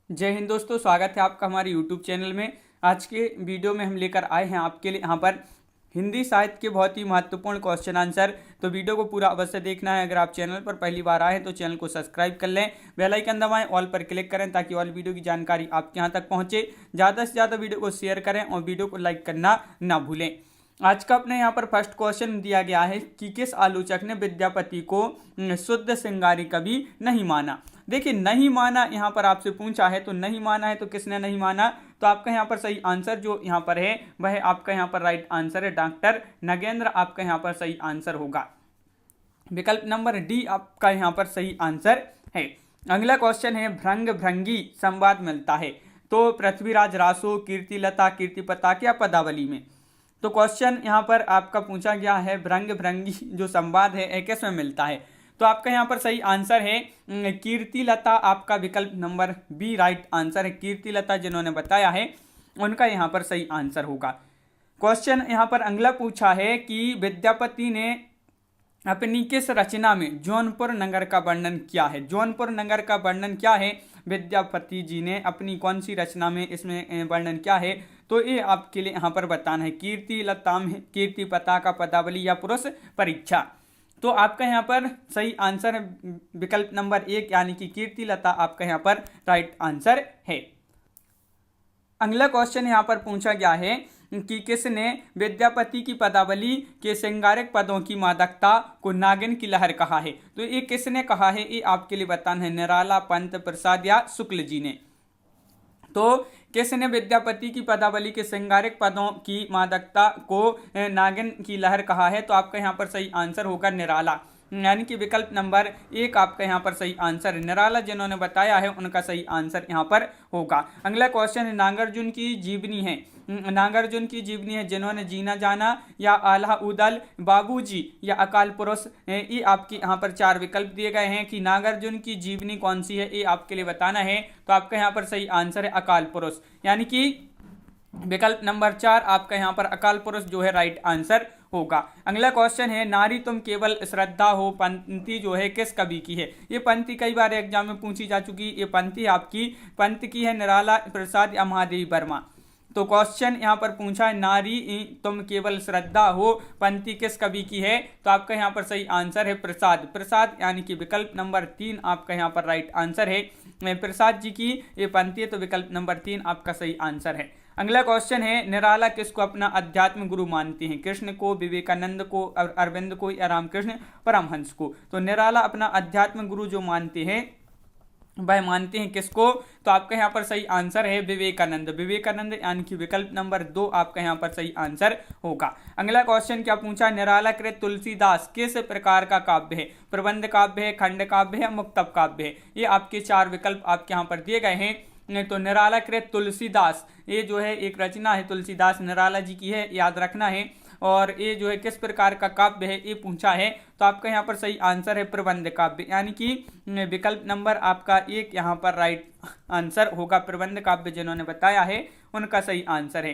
जय हिंद दोस्तों, स्वागत है आपका हमारे YouTube चैनल में। आज के वीडियो में हम लेकर आए हैं आपके लिए यहाँ पर हिंदी साहित्य के बहुत ही महत्वपूर्ण क्वेश्चन आंसर। तो वीडियो को पूरा अवश्य देखना है। अगर आप चैनल पर पहली बार आए हैं तो चैनल को सब्सक्राइब कर लें, बेल आइकन दबाएं, ऑल पर क्लिक करें ताकि ऑल वीडियो की जानकारी आपके यहाँ तक पहुँचे। ज़्यादा से ज़्यादा वीडियो को शेयर करें और वीडियो को लाइक करना ना भूलें। आज का अपने यहाँ पर फर्स्ट क्वेश्चन दिया गया है कि किस आलोचक ने विद्यापति को शुद्ध श्रृंगारी कवि नहीं माना। देखिए, नहीं माना यहाँ पर आपसे पूछा है, तो नहीं माना है तो किसने नहीं माना। तो आपका यहाँ पर सही आंसर जो यहाँ पर है वह आपका यहाँ पर राइट आंसर है डॉक्टर नगेंद्र। आपका यहाँ पर सही आंसर होगा विकल्प नंबर डी आपका यहाँ पर सही आंसर है। अगला क्वेश्चन है भृंग भृंगी संवाद मिलता है तो पृथ्वीराज रासो, कीर्तिलता, कीर्तिपता या पदावली में। तो क्वेश्चन यहाँ पर आपका पूछा गया है भृंग भृंगी जो संवाद है किस में मिलता है। तो आपका यहाँ पर सही आंसर है कीर्तिलता। आपका विकल्प नंबर बी राइट आंसर है। कीर्तिलता जिन्होंने बताया है उनका यहाँ पर सही आंसर होगा। क्वेश्चन यहाँ पर अगला पूछा है कि विद्यापति ने अपनी किस रचना में जौनपुर नगर का वर्णन किया है। जौनपुर नगर का वर्णन क्या है, विद्यापति जी ने अपनी कौन सी रचना में इसमें वर्णन किया है। तो ये आपके लिए यहाँ पर बताना है। कीर्तिलता में कीर्तिपता का पदावली या पुरुष परीक्षा। तो आपका यहाँ पर सही आंसर है विकल्प नंबर एक यानी कि कीर्तिलता आपका यहाँ पर राइट आंसर है। अगला क्वेश्चन यहाँ पर पूछा गया है कि किसने विद्यापति की पदावली के श्रृंगारिक पदों की मादकता को नागिन की लहर कहा है। तो ये किसने कहा है, ये आपके लिए बताना है। निराला, पंत, प्रसाद या शुक्ल जी ने। तो किसने विद्यापति की पदावली के श्रृंगारिक पदों की मादकता को नागिन की लहर कहा है। तो आपका यहाँ पर सही आंसर होगा निराला, यानी कि विकल्प नंबर एक आपका यहाँ पर सही आंसर है। निराला जिन्होंने बताया है उनका सही आंसर यहाँ पर होगा। अगला क्वेश्चन है नागार्जुन की जीवनी है। नागार्जुन की जीवनी है जिन्होंने जीना जाना या आल्हा उदल, बाबूजी या अकाल पुरुष। ये आपकी यहाँ पर चार विकल्प दिए गए हैं कि नागार्जुन की जीवनी कौन सी है, ये आपके लिए बताना है। तो आपका यहाँ पर सही आंसर है अकाल पुरुष, यानी कि विकल्प नंबर चार आपका यहाँ पर अकाल पुरुष जो है राइट आंसर होगा। अगला क्वेश्चन है नारी तुम केवल श्रद्धा हो पंक्ति जो है किस कवि की है। ये पंक्ति कई बार एग्जाम में पूछी जा चुकी। ये पंक्ति आपकी पंत की है निराला, प्रसाद या महादेवी वर्मा। तो क्वेश्चन यहाँ पर पूछा है नारी तुम केवल श्रद्धा हो पंक्ति किस कवि की है। तो आपका यहाँ पर सही आंसर है प्रसाद। प्रसाद यानी कि विकल्प नंबर तीन आपका यहाँ पर राइट आंसर है। प्रसाद जी की ये पंक्ति है, तो विकल्प नंबर तीन आपका सही आंसर है। अगला क्वेश्चन है निराला किसको अपना अध्यात्म गुरु मानते हैं। कृष्ण को, विवेकानंद को, अरविंद को या रामकृष्ण परमहंस को। तो निराला अपना अध्यात्म गुरु जो मानते हैं वह मानते हैं किसको। तो आपका यहाँ पर सही आंसर है विवेकानंद। विवेकानंद यानी कि विकल्प नंबर दो आपका यहाँ पर सही आंसर होगा। अगला क्वेश्चन क्या पूछा, निराला कृत तुलसीदास किस प्रकार का काव्य है। प्रबंध काव्य है, खंड काव्य है, मुक्तक काव्य है। ये आपके चार विकल्प आपके यहाँ पर दिए गए हैं। तो निराला कृत तुलसीदास ये जो है एक रचना है, तुलसीदास निराला जी की है, याद रखना है। और ये जो है किस प्रकार का काव्य है ये पूछा है। तो आपका यहाँ पर सही आंसर है प्रबंध काव्य, यानी कि विकल्प नंबर आपका एक यहाँ पर राइट आंसर होगा। प्रबंध काव्य जिन्होंने बताया है उनका सही आंसर है।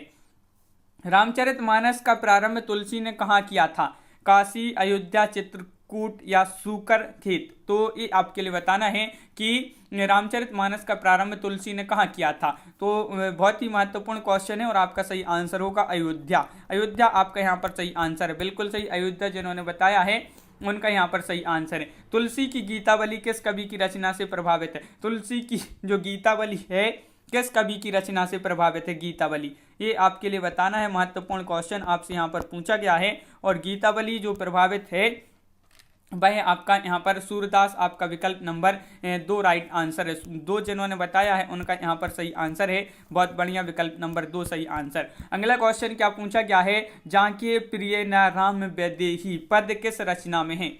रामचरितमानस का प्रारंभ तुलसी ने कहाँ किया था। काशी, अयोध्या, चित्रकूट या सूकर खेत। तो ये आपके लिए बताना है कि रामचरितमानस का प्रारंभ तुलसी ने कहाँ किया था। तो बहुत ही महत्वपूर्ण क्वेश्चन है और आपका सही आंसर होगा अयोध्या। अयोध्या आपका यहाँ पर सही आंसर है, बिल्कुल सही। अयोध्या जिन्होंने बताया है उनका यहाँ पर सही आंसर है। तुलसी की गीतावली किस कवि की रचना से प्रभावित है। तुलसी की जो गीतावली है किस कवि की रचना से प्रभावित है गीतावली, ये आपके लिए बताना है। महत्वपूर्ण क्वेश्चन आपसे यहाँ पर पूछा गया है। और गीतावली जो प्रभावित है वह आपका यहाँ पर सूरदास आपका विकल्प नंबर दो राइट आंसर है। दो जिन्होंने बताया है उनका यहाँ पर सही आंसर है। बहुत बढ़िया, विकल्प नंबर दो सही आंसर। अगला क्वेश्चन क्या पूछा गया है, जाके प्रिय न राम वैदेही पद किस रचना में है।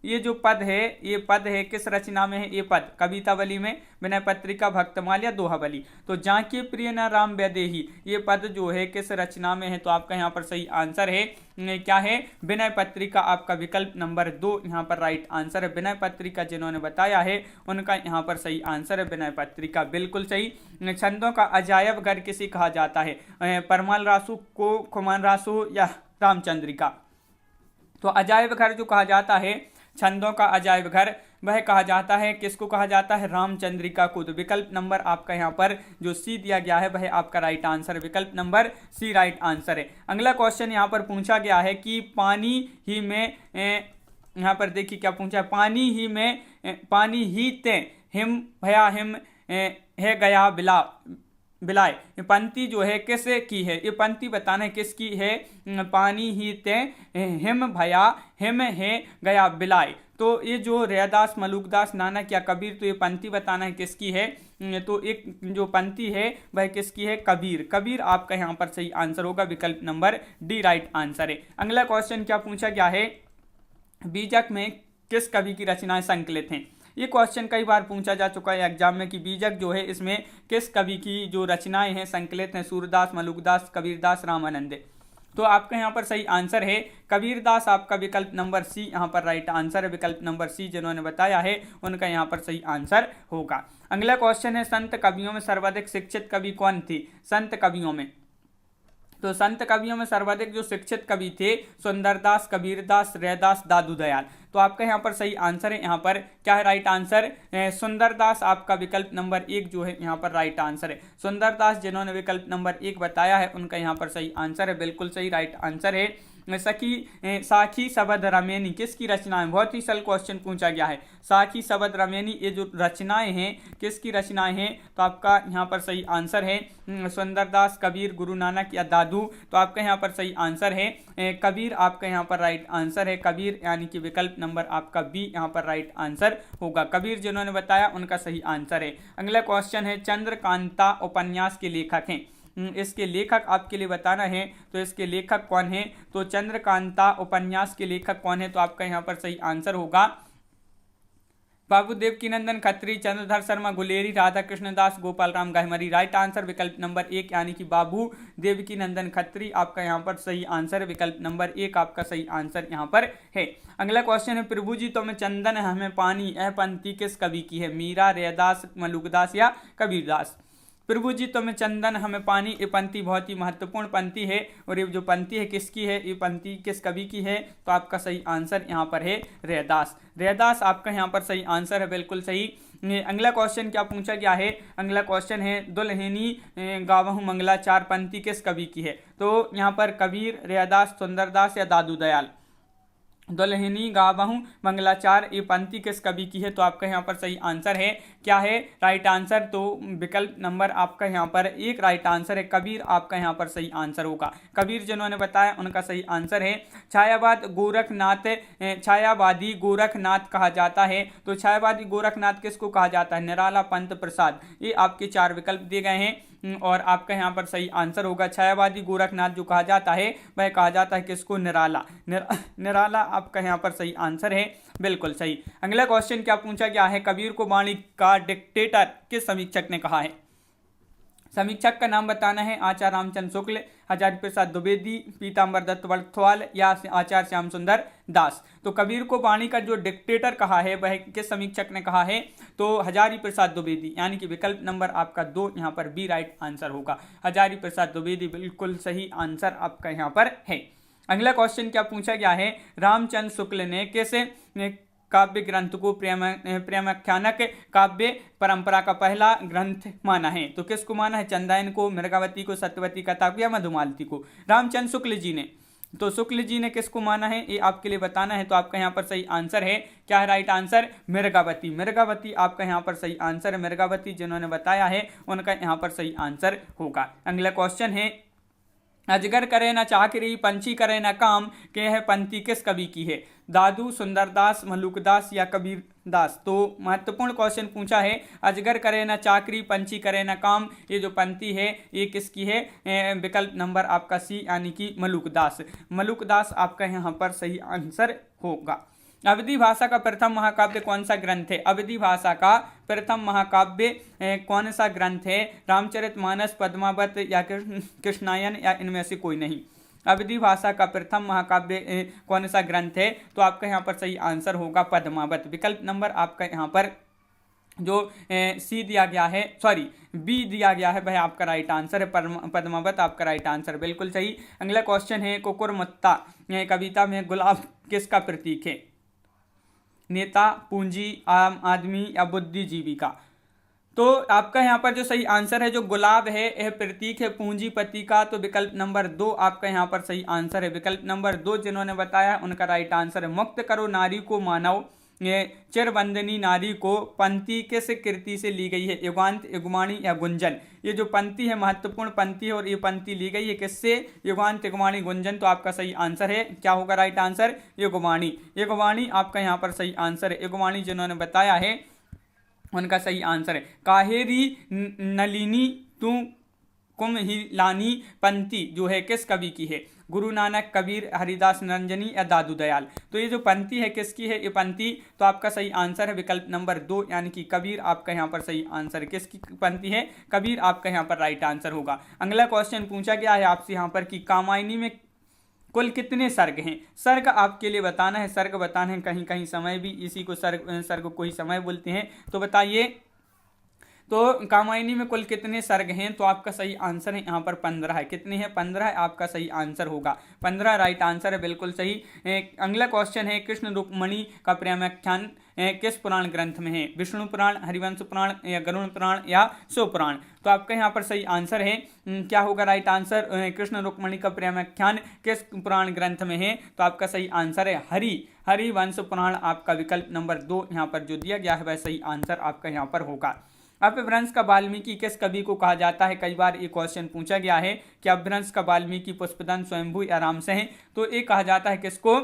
ये जो पद है ये पद है किस रचना में है। ये पद कवितावली में, विनय पत्रिका, भक्तमाल या दोहावली। तो जाके प्रिय न राम वैदेही ये पद जो है किस रचना में है। तो आपका यहाँ पर सही आंसर है क्या है, विनय पत्रिका। आपका विकल्प नंबर दो यहाँ पर राइट आंसर है। विनय पत्रिका जिन्होंने बताया है उनका यहाँ पर सही आंसर है विनय पत्रिका, बिल्कुल सही। छंदों का अजायब घर किसे कहा जाता है। परमाल रासु को, खुमान रासु या रामचंद्रिका। तो अजायब घर जो कहा जाता है छंदों का अजायब घर वह कहा जाता है, किसको कहा जाता है? रामचंद्रिका को। तो विकल्प नंबर आपका यहाँ पर जो सी दिया गया है वह आपका राइट आंसर है, विकल्प नंबर सी राइट आंसर है। अगला क्वेश्चन यहाँ पर पूछा गया है कि पानी ही में यहाँ पर देखिए क्या पूछा है, पानी ही ते हिम भया हिम है गया बिला बिलाए। ये पंक्ति जो है किस की है? ये पंक्ति बताना है किसकी है? पानी ही ते हिम भया हिम है गया बिलाए। तो ये जो रैदास, मलुकदास, नानक या कबीर, तो ये पंक्ति बताना है किसकी है? तो एक जो पंक्ति है वह किसकी है? कबीर। कबीर आपका यहाँ पर सही आंसर होगा, विकल्प नंबर डी राइट आंसर है। अगला क्वेश्चन क्या पूछा गया है? बीजक में किस कवि की रचनाएं संकलित हैं? ये क्वेश्चन कई बार पूछा जा चुका है एग्जाम में कि बीजक जो है इसमें किस कवि की जो रचनाएं हैं संकलित हैं? सूरदास, मलुकदास, कबीरदास, रामानंद। तो आपका यहाँ पर सही आंसर है कबीरदास, आपका विकल्प नंबर सी यहाँ पर राइट आंसर है, विकल्प नंबर सी जिन्होंने बताया है उनका यहाँ पर सही आंसर होगा। अगला क्वेश्चन है संत कवियों में सर्वाधिक शिक्षित कवि कौन थे? संत कवियों में, तो संत कवियों में सर्वाधिक जो शिक्षित कवि थे सुंदरदास, कबीरदास, रैदास, दादू दयाल। तो आपका यहाँ पर सही आंसर है, यहाँ पर क्या है राइट आंसर? सुंदरदास आपका विकल्प नंबर एक जो है यहाँ पर राइट आंसर है। सुंदरदास जिन्होंने विकल्प नंबर एक बताया है उनका यहाँ पर सही आंसर है, बिल्कुल सही राइट आंसर है। साखी सबद रमेनी किसकी रचनाएं? बहुत ही सरल क्वेश्चन पूछा गया है। साखी सबद रमेनी ये जो रचनाएं हैं किसकी रचनाएं हैं? तो आपका यहाँ पर सही आंसर है सुंदरदास, कबीर, गुरु नानक या दादू। तो आपका यहाँ पर सही आंसर है कबीर, आपका यहाँ पर राइट आंसर है कबीर, यानी कि विकल्प नंबर आपका बी यहाँ पर राइट आंसर होगा। कबीर जिन्होंने बताया उनका सही आंसर है। अगला क्वेश्चन है चंद्रकांता उपन्यास के लेखक हैं, इसके लेखक आपके लिए बताना है। तो इसके लेखक कौन है? तो चंद्रकांता उपन्यास के लेखक कौन है? तो आपका यहाँ पर सही आंसर होगा बाबू देवकीनंदन खत्री, चंद्रधर शर्मा गुलेरी, राधा कृष्ण दास, गोपाल राम गहमरी। राइट आंसर विकल्प नंबर एक यानी कि बाबू देवकीनंदन खत्री आपका यहाँ पर सही आंसर है, विकल्प नंबर एक आपका सही आंसर यहाँ पर है। अगला क्वेश्चन है प्रभु जी तो में चंदन हमें पानी, यह पंक्ति किस कवि की है? मीरा, रैदास, मलुकदास या कबीरदास। प्रभु जी तो में चंदन हमें पानी, ये पंक्ति बहुत ही महत्वपूर्ण पंक्ति है और ये जो पंक्ति है किसकी है? ये पंक्ति किस कवि की है? तो आपका सही आंसर यहाँ पर है रैदास। रैदास आपका यहाँ पर सही आंसर है, बिल्कुल सही। अगला क्वेश्चन क्या पूछा गया है? अगला क्वेश्चन है दुल्हनी गावहु मंगला चार पंक्ति किस कवि की है? तो यहाँ पर कबीर, रैदास, सुंदरदास या दादू दयाल। दुल्हनी गावहु मंगलाचार ये पंक्ति किस कवि की है? तो आपका यहाँ पर सही आंसर है क्या है राइट आंसर? तो विकल्प नंबर आपका यहाँ पर एक राइट आंसर है कबीर, आपका यहाँ पर सही आंसर होगा। कबीर जिन्होंने बताया उनका सही आंसर है छायावाद गोरखनाथ, छायावादी गोरखनाथ कहा जाता है। तो छायावादी गोरखनाथ किसको कहा जाता है? निराला, पंत, प्रसाद। ये आपके चार विकल्प दिए गए हैं और आपका यहाँ पर सही आंसर होगा छायावादी गोरखनाथ जो कहा जाता है वह कहा जाता है किसको? निराला। निराला आपका यहाँ पर सही आंसर है, बिल्कुल सही। अगला क्वेश्चन क्या पूछा गया है? कबीर को वाणी का डिक्टेटर किस समीक्षक ने कहा है? समीक्षक का नाम बताना है। आचार्य रामचंद्र शुक्ल, हजारी प्रसाद द्विवेदी, पीताम्बर दत्त बड़थवाल या आचार्य श्याम सुंदर दास। तो कबीर को वाणी का जो डिक्टेटर कहा है वह किस समीक्षक ने कहा है? तो हजारी प्रसाद द्विवेदी, यानी कि विकल्प नंबर आपका दो यहाँ पर बी राइट आंसर होगा। हजारी प्रसाद द्विवेदी बिल्कुल सही आंसर आपका यहाँ पर है। अगला क्वेश्चन क्या पूछा गया है? रामचंद्र शुक्ल ने किस काव्य ग्रंथ को प्रेमाख्यानक काव्य परंपरा का पहला ग्रंथ माना है? तो किसको माना है? चंदायन को, मृगावती को, सत्यवती कथा को या मधुमालती को? रामचंद्र शुक्ल जी ने। तो शुक्ल जी ने किसको माना है ये आपके लिए बताना है। तो आपका यहाँ पर सही आंसर है क्या है राइट आंसर? मृगावती। मृगावती आपका यहाँ पर सही आंसर है, मृगावती जिन्होंने बताया है उनका यहाँ पर सही आंसर होगा। अगला क्वेश्चन है अजगर करे न चाकरी, पंछी करे न काम, के है पंक्ति किस कवि की है? दादू, सुंदरदास, मलुकदास या कबीरदास। तो महत्वपूर्ण क्वेश्चन पूछा है अजगर करे न चाकरी, पंछी करे न काम, ये जो पंक्ति है ये किसकी है? विकल्प नंबर आपका सी यानी कि मलुकदास। मलुकदास आपका यहाँ पर सही आंसर होगा। अवधी भाषा का प्रथम महाकाव्य कौन सा ग्रंथ है? अवधी भाषा का प्रथम महाकाव्य कौन सा ग्रंथ है? रामचरितमानस, पद्मावत या कृष्णायन या इनमें से कोई नहीं। अवधी भाषा का प्रथम महाकाव्य कौन सा ग्रंथ है? तो आपका यहाँ पर सही आंसर होगा पद्मावत। विकल्प नंबर आपका यहाँ पर जो सी दिया गया है, सॉरी बी दिया गया है वह आपका राइट आंसर है। पद्मावत आपका राइट आंसर, बिल्कुल सही। अगला क्वेश्चन है कुकुरमुत्ता कविता में गुलाब किसका प्रतीक है? नेता, पूंजी, आम आदमी या बुद्धिजीवी का। तो आपका यहाँ पर जो सही आंसर है, जो गुलाब है यह प्रतीक है पूंजीपति का, तो विकल्प नंबर 2 आपका यहाँ पर सही आंसर है। विकल्प नंबर 2 जिन्होंने बताया उनका राइट आंसर है। मुक्त करो नारी को मानव, ये चिरवंदनी नारी को पंक्ति किस कृति से ली गई है? युगांत, युग्माणी या गुंजन। ये जो पंक्ति है महत्वपूर्ण पंक्ति है और ये पंक्ति ली गई है किससे? युगांत, युग्माणी, गुंजन। तो आपका सही आंसर है, क्या होगा राइट आंसर? युग्माणी। युग्माणी आपका यहाँ पर सही आंसर है। युग्माणी जिन्होंने बताया है उनका सही आंसर है। काहेरी नलिनी तू कुम्हिलानी पंक्ति जो है किस कवि की है? गुरु नानक, कबीर, हरिदास, निरंजनी या दादू दयाल। तो ये जो पंक्ति है किसकी है? ये पंक्ति, तो आपका सही आंसर है विकल्प नंबर 2 यानी कि कबीर आपका यहाँ पर सही आंसर है। किसकी पंक्ति है? कबीर आपका यहाँ पर राइट आंसर होगा। अगला क्वेश्चन पूछा गया है आपसे यहाँ पर कि कामायनी में कुल कितने सर्ग हैं? सर्ग आपके लिए बताना है, सर्ग बताना है, कहीं कहीं समय भी इसी को सर्ग को ही समय बोलते हैं। तो बताइए, तो कामायनी में कुल कितने सर्ग हैं? तो आपका सही आंसर है यहाँ पर 15 है। कितने हैं? 15 है आपका सही आंसर होगा। 15 राइट आंसर है, बिल्कुल सही। अगला क्वेश्चन है कृष्ण रुक्मणी का प्रेमाख्यान किस पुराण ग्रंथ में है? विष्णु पुराण, हरिवंश पुराण या गरुड़ पुराण या शिव पुराण। तो आपका यहाँ पर सही आंसर है, क्या होगा राइट आंसर? कृष्ण रुक्मणी का प्रेमाख्यान किस पुराण ग्रंथ में है? तो आपका सही आंसर है हरिवंश पुराण। आपका विकल्प नंबर 2 यहाँ पर जो दिया गया है वह सही आंसर आपका यहाँ पर होगा। अपभ्रंश का वाल्मीकि किस कवि को कहा जाता है? कई बार ये क्वेश्चन पूछा गया है कि अपभ्रंश का वाल्मीकि, पुष्पदंत, स्वयंभू या रामसह। तो ये कहा जाता है किसको?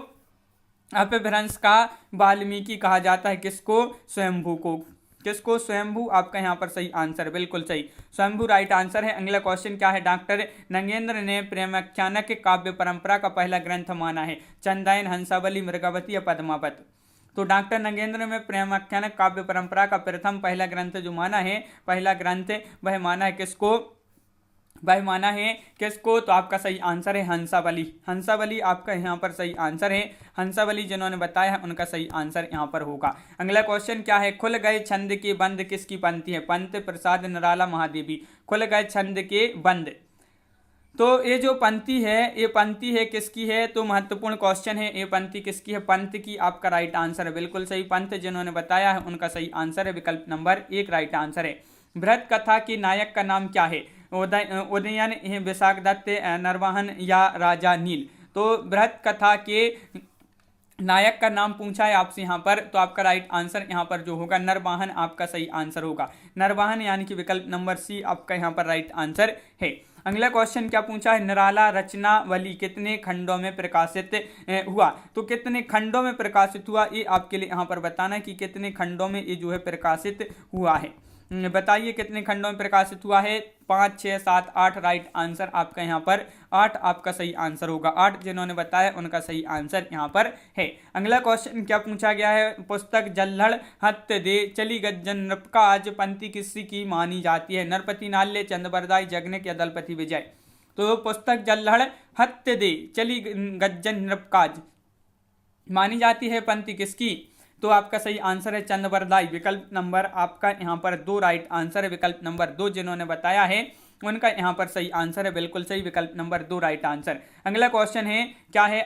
अपभ्रंश का वाल्मीकि कहा जाता है किसको? स्वयंभू को। किसको? स्वयंभू आपका यहाँ पर सही आंसर, बिल्कुल सही, स्वयंभू राइट आंसर है। अगला क्वेश्चन क्या है? डॉक्टर नंगेंद्र ने प्रेमाख्यानक काव्य परंपरा का पहला ग्रंथ माना है? चंदायन, हंसावली, मृगावती या पद्मावत। तो डॉक्टर नंगेंद्र में प्रेमाख्यानक काव्य परंपरा का प्रथम पहला ग्रंथ जो माना है, पहला ग्रंथ वह माना है किसको? वह माना है किसको? तो आपका सही आंसर है हंसावली। हंसावली आपका यहाँ पर सही आंसर है। हंसावली जिन्होंने बताया है उनका सही आंसर यहाँ पर होगा। अगला क्वेश्चन क्या है? खुल गए छंद के बंद किसकी पंक्ति है? पंत, प्रसाद, निराला, महादेवी। खुल गए छंद के बंद, तो ये जो पंक्ति है ये पंक्ति है किसकी है? तो महत्वपूर्ण क्वेश्चन है, ये पंक्ति किसकी है? पंत की आपका राइट आंसर है, बिल्कुल सही। पंत जिन्होंने बताया है उनका सही आंसर है विकल्प नंबर 1 राइट आंसर है। बृहत कथा के नायक का नाम क्या है? उदयन, विशाखदत्त, नरवाहन या राजा नील। तो बृहत कथा के नायक का नाम पूछा है आपसे यहाँ पर, तो आपका राइट आंसर यहाँ पर जो होगा नरवाहन आपका सही आंसर होगा। नरवाहन यानी कि विकल्प नंबर सी आपका यहाँ पर राइट आंसर है। अगला क्वेश्चन क्या पूछा है? निराला रचनावली कितने खंडों में प्रकाशित हुआ? तो कितने खंडों में प्रकाशित हुआ ये आपके लिए यहाँ पर बताना है कि कितने खंडों में ये जो है प्रकाशित हुआ है। बताइए कितने खंडों में प्रकाशित हुआ है? 5, 6, 7, 8 राइट आंसर आपका यहाँ पर 8 आपका सही आंसर होगा। 8 जिन्होंने बताया उनका सही आंसर यहाँ पर है। अगला क्वेश्चन क्या पूछा गया है? पुस्तक जल्हड़ हत्थ दे चली गज्जन नृपकाज पंक्ति किसी की मानी जाती है? नरपति नाल्य, चंद्रबरदाई, जगनिक या दलपति विजय। तो पुस्तक जल्हड़ हत्थ दे चली गज्जन नृपकाज मानी जाती है पंक्ति किसकी? तो आपका सही आंसर है चंद्रबरदाई। विकल्प नंबर आपका यहाँ पर 2 राइट आंसर है। विकल्प नंबर 2 जिन्होंने बताया है उनका यहाँ पर सही आंसर है, बिल्कुल सही, विकल्प नंबर 2 राइट आंसर। अगला क्वेश्चन है क्या है?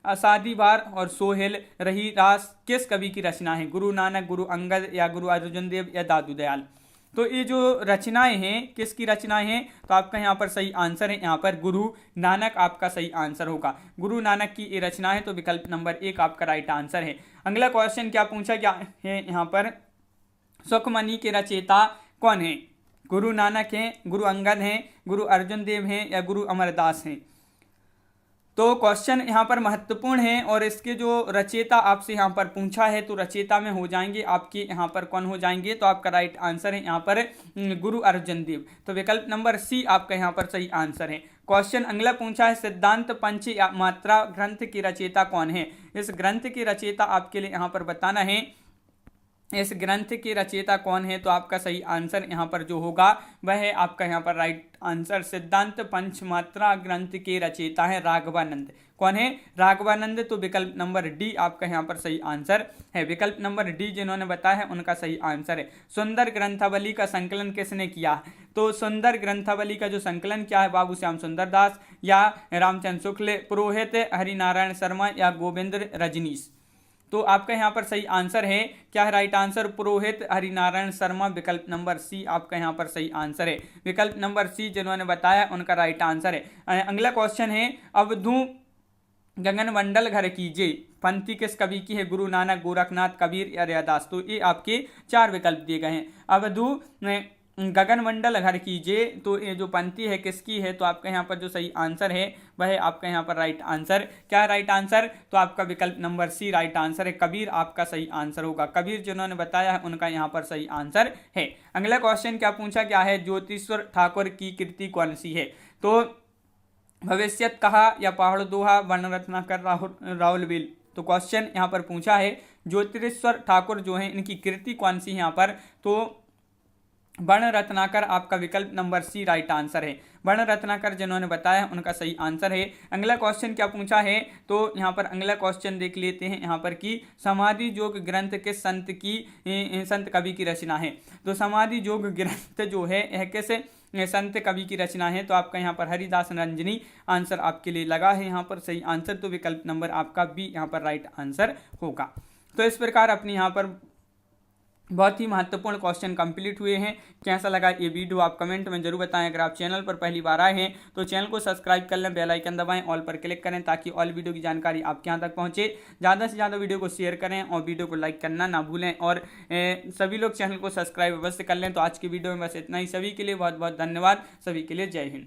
असादीवार और सोहेल रही रास किस कवि की रचना है? गुरु नानक, गुरु अंगद या गुरु अर्जुन देव या दादू दयाल। तो ये जो रचनाएं हैं किसकी रचनाएं हैं? तो आपका यहाँ पर सही आंसर है यहाँ पर गुरु नानक आपका सही आंसर होगा। गुरु नानक की ये रचना है, तो विकल्प नंबर 1 आपका राइट आंसर है। अगला क्वेश्चन क्या पूछा गया है यहाँ पर? सुखमणि के रचयिता कौन है? गुरु नानक हैं, गुरु अंगद हैं, गुरु अर्जुन देव हैं या गुरु अमरदास हैं। तो क्वेश्चन यहाँ पर महत्वपूर्ण है और इसके जो रचयिता आपसे यहाँ पर पूछा है तो रचयिता में हो जाएंगे आपके यहाँ पर कौन हो जाएंगे? तो आपका राइट आंसर है यहाँ पर गुरु अर्जुन देव। तो विकल्प नंबर सी आपका यहाँ पर सही आंसर है। क्वेश्चन अगला पूछा है सिद्धांत पंच या मात्रा ग्रंथ की रचयिता कौन है? इस ग्रंथ की रचयिता आपके लिए यहाँ पर बताना है, इस ग्रंथ के रचयिता कौन है? तो आपका सही आंसर यहाँ पर जो होगा वह है आपका यहाँ पर राइट आंसर सिद्धांत पंचमात्रा ग्रंथ के रचयिता है राघवानंद। कौन है? राघवानंद। तो विकल्प नंबर डी आपका यहाँ पर सही आंसर है। विकल्प नंबर डी जिन्होंने बताया है उनका सही आंसर है। सुंदर ग्रंथावली का संकलन किसने किया? तो सुंदर ग्रंथावली का जो संकलन क्या है? बाबू श्याम सुंदर दास या रामचंद्र शुक्ल, पुरोहित हरिनारायण शर्मा या गोविंद रजनीश। तो आपका यहाँ पर सही आंसर है, क्या है राइट आंसर? पुरोहित हरिनारायण शर्मा, विकल्प नंबर सी आपका यहाँ पर सही आंसर है। विकल्प नंबर सी जिन्होंने बताया उनका राइट आंसर है। अगला क्वेश्चन है, अवधू गगन मंडल घर कीजिए पंक्ति किस कवि की है? गुरु नानक, गोरखनाथ, कबीर या रैदास। तो ये आपके 4 विकल्प दिए गए हैं। अवधू गगन मंडल घर कीजिए, तो ये जो पंक्ति है किसकी है? तो आपका यहाँ पर जो सही आंसर है वह है आपका यहाँ पर राइट आंसर। क्या है राइट आंसर? तो आपका विकल्प नंबर सी राइट आंसर है। कबीर आपका सही आंसर होगा। कबीर जिन्होंने बताया है उनका यहाँ पर सही आंसर है। अगला क्वेश्चन क्या पूछा गया है? ज्योतिश्वर ठाकुर की कृति कौन सी है? तो भविष्यत कहा या पहाड़ दोहा, वर्ण रत्नाकर, राहुल बिल। तो क्वेश्चन यहाँ पर पूछा है ज्योतिश्वर ठाकुर जो है इनकी कृति कौन सी है यहाँ पर? तो वर्ण रत्नाकर आपका विकल्प नंबर सी राइट आंसर है। वर्ण रत्नाकर जिन्होंने बताया उनका सही आंसर है। अगला क्वेश्चन क्या पूछा है? तो यहाँ पर अगला क्वेश्चन देख लेते हैं यहाँ पर कि समाधि योग ग्रंथ किस संत कवि की रचना है? तो समाधि योग ग्रंथ जो है यह किस संत कवि की रचना है? तो आपका यहाँ पर हरिदास रंजनी आंसर आपके लिए लगा है यहाँ पर सही आंसर। तो विकल्प नंबर आपका बी यहाँ पर राइट आंसर होगा। तो इस प्रकार अपने यहाँ पर बहुत ही महत्वपूर्ण क्वेश्चन कंप्लीट हुए हैं। कैसा लगा ये वीडियो आप कमेंट में जरूर बताएं। अगर आप चैनल पर पहली बार आए हैं तो चैनल को सब्सक्राइब कर लें, बेल आइकन दबाएं, ऑल पर क्लिक करें ताकि ऑल वीडियो की जानकारी आपके यहाँ तक पहुंचे। ज़्यादा से ज़्यादा वीडियो को शेयर करें और वीडियो को लाइक करना ना भूलें और सभी लोग चैनल को सब्सक्राइब अवश्य कर लें। तो आज की वीडियो में बस इतना ही। सभी के लिए बहुत बहुत धन्यवाद। सभी के लिए जय हिंद।